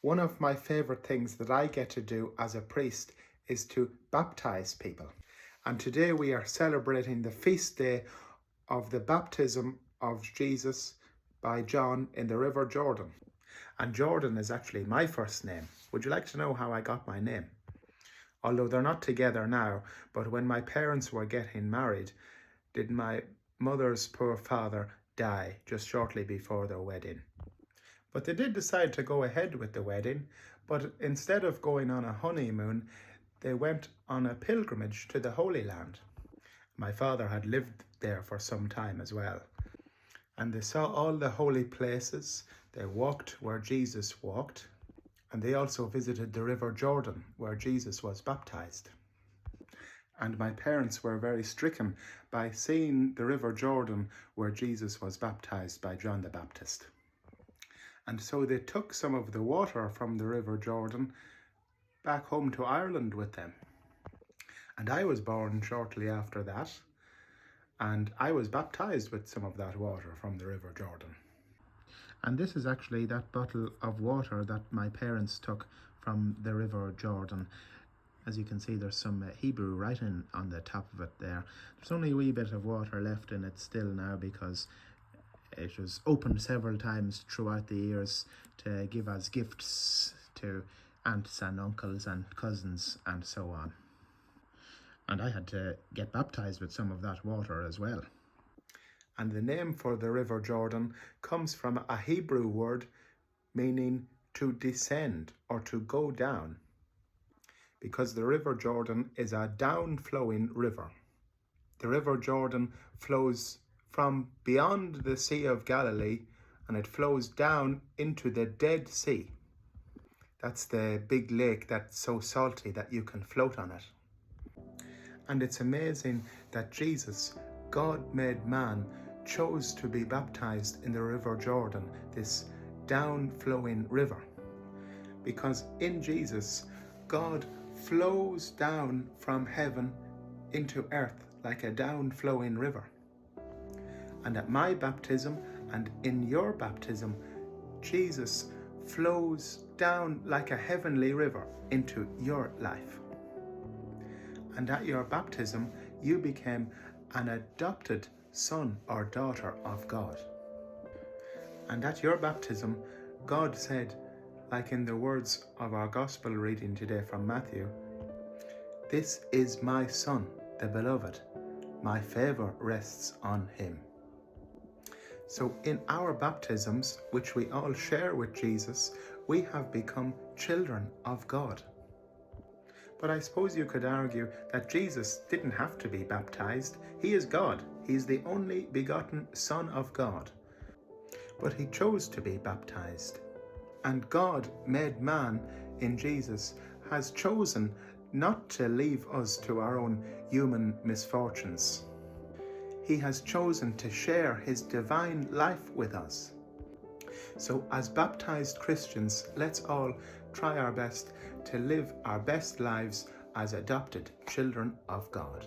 One of my favourite things that I get to do as a priest is to baptise people. And today we are celebrating the feast day of the baptism of Jesus by John in the River Jordan. And Jordan is actually my first name. Would you like to know how I got my name? Although they're not together now, but when my parents were getting married, did my mother's poor father die just shortly before their wedding. But they did decide to go ahead with the wedding, but instead of going on a honeymoon, they went on a pilgrimage to the Holy Land. My father had lived there for some time as well. And they saw all the holy places, they walked where Jesus walked, and they also visited the River Jordan where Jesus was baptized. And my parents were very stricken by seeing the River Jordan where Jesus was baptized by John the Baptist. And so they took some of the water from the River Jordan back home to Ireland with them. And I was born shortly after that, and I was baptized with some of that water from the River Jordan. And this is actually that bottle of water that my parents took from the River Jordan. As you can see, there's some Hebrew writing on the top of it there. There's only a wee bit of water left in it still now because it was opened several times throughout the years to give as gifts to aunts and uncles and cousins and so on. And I had to get baptized with some of that water as well. And the name for the River Jordan comes from a Hebrew word meaning to descend or to go down, because the River Jordan is a down-flowing river. The River Jordan flows from beyond the Sea of Galilee, and it flows down into the Dead Sea. That's the big lake that's so salty that you can float on it. And it's amazing that Jesus, God made man, chose to be baptized in the River Jordan, this down-flowing river. Because in Jesus, God flows down from heaven into earth like a down-flowing river. And at my baptism and in your baptism, Jesus flows down like a heavenly river into your life. And at your baptism, you became an adopted son or daughter of God. And at your baptism, God said, like in the words of our gospel reading today from Matthew, "This is my Son, the beloved. My favour rests on him." So in our baptisms, which we all share with Jesus, we have become children of God. But I suppose you could argue that Jesus didn't have to be baptized. He is God. He is the only begotten Son of God. But he chose to be baptized. And God, made man in Jesus, has chosen not to leave us to our own human misfortunes. He has chosen to share his divine life with us. So as baptized Christians, let's all try our best to live our best lives as adopted children of God.